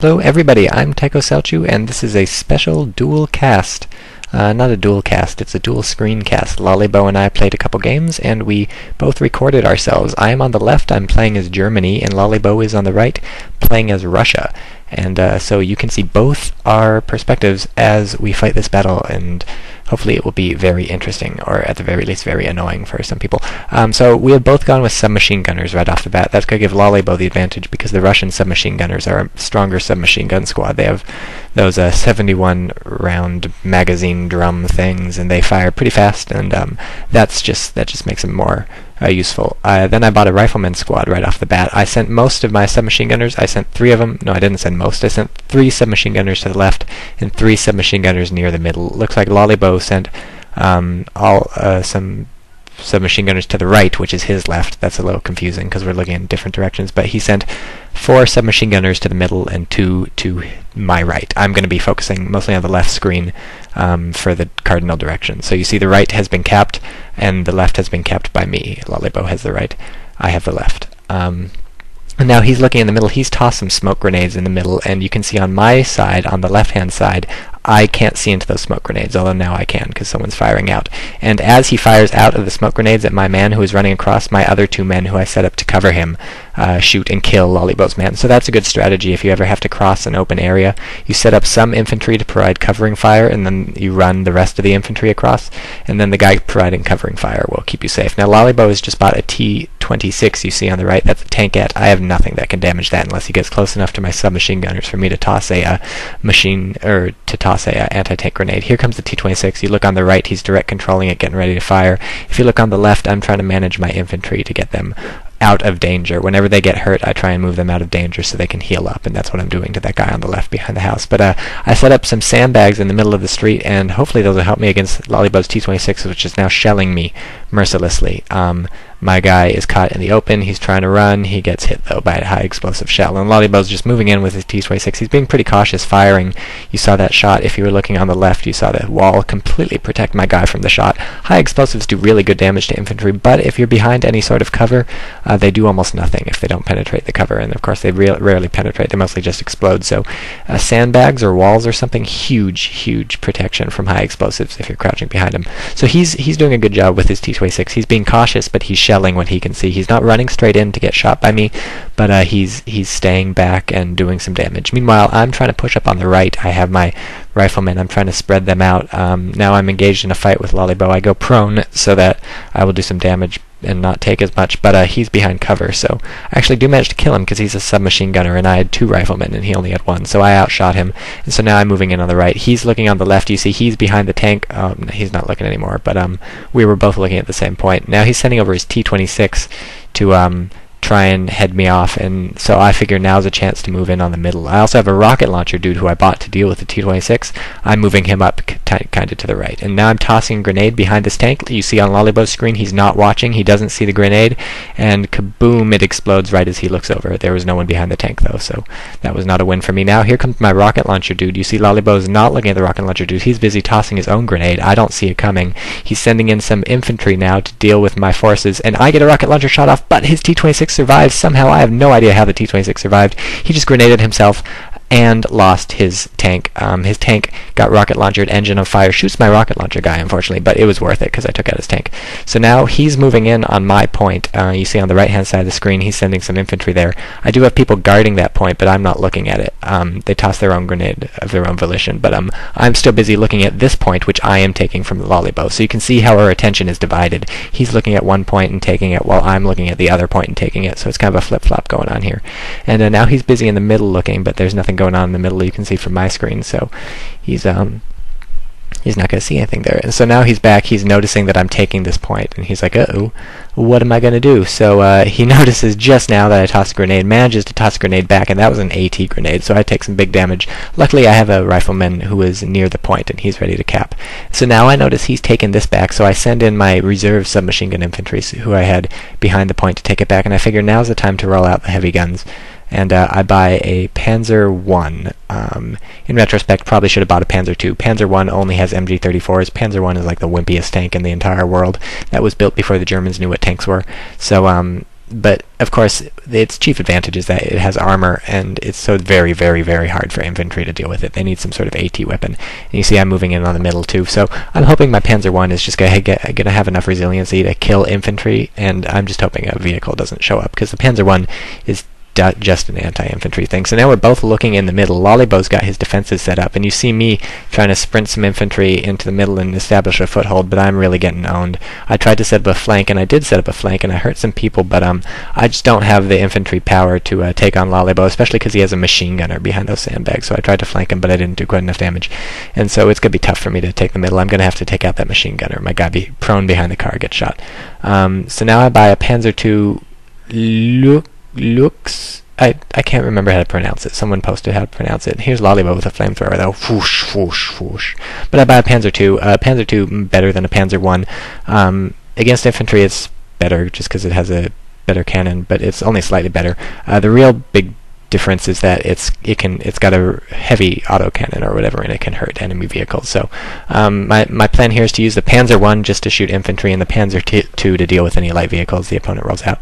Hello everybody, I'm TychoCelchuuu and this is a special dual cast. Not a dual cast, it's a dual screen cast. Lollybo and I played a couple games and we both recorded ourselves. I am on the left, I'm playing as Germany, and Lollybo is on the right, playing as Russia. And so you can see both our perspectives as we fight this battle, and hopefully it will be very interesting, or at the very least very annoying for some people. So we have both gone with submachine gunners right off the bat. That's going to give Lollybo the advantage because the Russian submachine gunners are a stronger submachine gun squad. They have those 71 round magazine drum things, and they fire pretty fast, and that just makes them more useful. Then I bought a rifleman squad right off the bat. I sent most of my submachine gunners. I sent 3 of them. No, I didn't send most. I sent 3 submachine gunners to the left and 3 submachine gunners near the middle. Looks like Lollybo sent some submachine gunners to the right, which is his left. That's a little confusing because we're looking in different directions, but he sent 4 submachine gunners to the middle and 2 to my right. I'm going to be focusing mostly on the left screen for the cardinal direction. So you see the right has been capped and the left has been capped by me. Lollybo has the right, I have the left. And now he's looking in the middle. He's tossed some smoke grenades in the middle, and you can see on my side, on the left-hand side, I can't see into those smoke grenades, although now I can because someone's firing out. And as he fires out of the smoke grenades at my man who is running across, my other 2 men who I set up to cover him shoot and kill Lollybo's man. So that's a good strategy if you ever have to cross an open area. You set up some infantry to provide covering fire, and then you run the rest of the infantry across, and then the guy providing covering fire will keep you safe. Now Lollybo has just bought a T-26 you see on the right. That's a tankette. I have nothing that can damage that unless he gets close enough to my submachine gunners for me to toss a anti-tank grenade. Here comes the T-26. You look on the right, he's direct controlling it, getting ready to fire. If you look on the left, I'm trying to manage my infantry to get them out of danger. Whenever they get hurt, I try and move them out of danger so they can heal up, and that's what I'm doing to that guy on the left behind the house. But I set up some sandbags in the middle of the street, and hopefully those will help me against Lollybo's T-26, which is now shelling me mercilessly. My guy is caught in the open. He's trying to run. He gets hit, though, by a high explosive shell. And Lollybo's just moving in with his T-26. He's being pretty cautious firing. You saw that shot. If you were looking on the left, you saw that wall completely protect my guy from the shot. High explosives do really good damage to infantry, but if you're behind any sort of cover, they do almost nothing if they don't penetrate the cover. And, of course, they rarely penetrate. They mostly just explode. So sandbags or walls or something, huge protection from high explosives if you're crouching behind him. So he's doing a good job with his T-26. He's being cautious, but he's shelling what he can see. He's not running straight in to get shot by me, but he's staying back and doing some damage. Meanwhile, I'm trying to push up on the right. I have my riflemen. I'm trying to spread them out. Now I'm engaged in a fight with Lollybo. I go prone so that I will do some damage and not take as much, but he's behind cover, so I actually do manage to kill him because he's a submachine gunner, and I had 2 riflemen and he only had 1, so I outshot him, and so now I'm moving in on the right. He's looking on the left. You see he's behind the tank. He's not looking anymore, but we were both looking at the same point. Now he's sending over his T-26 to try and head me off, and so I figure now's a chance to move in on the middle. I also have a rocket launcher dude who I bought to deal with the T-26. I'm moving him up kind of to the right, and now I'm tossing a grenade behind this tank. You see on Lollybo's screen he's not watching, he doesn't see the grenade, and kaboom, it explodes right as he looks over. There was no one behind the tank though, so that was not a win for me. Now here comes my rocket launcher dude. You see Lollybo's not looking at the rocket launcher dude, he's busy tossing his own grenade. I don't see it coming. He's sending in some infantry now to deal with my forces, and I get a rocket launcher shot off, but his T-26 survives somehow. I have no idea how the T-26 survived. He just grenaded himself and lost his tank. His tank got rocket launchered, engine on fire, shoots my rocket launcher guy, unfortunately, but it was worth it because I took out his tank. So now he's moving in on my point. You see on the right-hand side of the screen, he's sending some infantry there. I do have people guarding that point, but I'm not looking at it. They toss their own grenade of their own volition, but I'm still busy looking at this point, which I am taking from the Lollybo. So you can see how our attention is divided. He's looking at one point and taking it, while I'm looking at the other point and taking it. So it's kind of a flip-flop going on here. And now he's busy in the middle looking, but there's nothing going on in the middle you can see from my screen, so he's not going to see anything there. And so now he's back, he's noticing that I'm taking this point, and he's like, uh-oh, what am I going to do? So he notices just now that I tossed a grenade, manages to toss a grenade back, and that was an AT grenade, so I take some big damage. Luckily I have a rifleman who is near the point, and he's ready to cap. So now I notice he's taken this back, so I send in my reserve submachine gun infantry who I had behind the point to take it back, and I figure now's the time to roll out the heavy guns. And I buy a Panzer I. In retrospect, probably should have bought a Panzer II. Panzer I only has MG-34s. Panzer I is like the wimpiest tank in the entire world. That was built before the Germans knew what tanks were. So But of course, its chief advantage is that it has armor, and it's so very, very, very hard for infantry to deal with it. They need some sort of AT weapon. And you see I'm moving in on the middle too, so I'm hoping my Panzer I is just going to have enough resiliency to kill infantry, and I'm just hoping a vehicle doesn't show up, because the Panzer I is just an anti-infantry thing. So now we're both looking in the middle. Lollybo's got his defenses set up, and you see me trying to sprint some infantry into the middle and establish a foothold, but I'm really getting owned. I tried to set up a flank, and I did set up a flank, and I hurt some people, but I just don't have the infantry power to take on Lollybo, especially because he has a machine gunner behind those sandbags. So I tried to flank him, but I didn't do quite enough damage, and so it's going to be tough for me to take the middle. I'm going to have to take out that machine gunner. My guy be prone behind the car, get shot. So now I buy a Panzer II Lux. I can't remember how to pronounce it. Someone posted how to pronounce it. Here's Lollybo with a flamethrower, though. Whoosh, whoosh, whoosh. But I buy a Panzer II. Panzer II better than a Panzer I. Against infantry, it's better just because it has a better cannon, but it's only slightly better. The real big difference is that it's got a heavy autocannon or whatever, and it can hurt enemy vehicles. So my plan here is to use the Panzer I just to shoot infantry, and the Panzer II to deal with any light vehicles the opponent rolls out.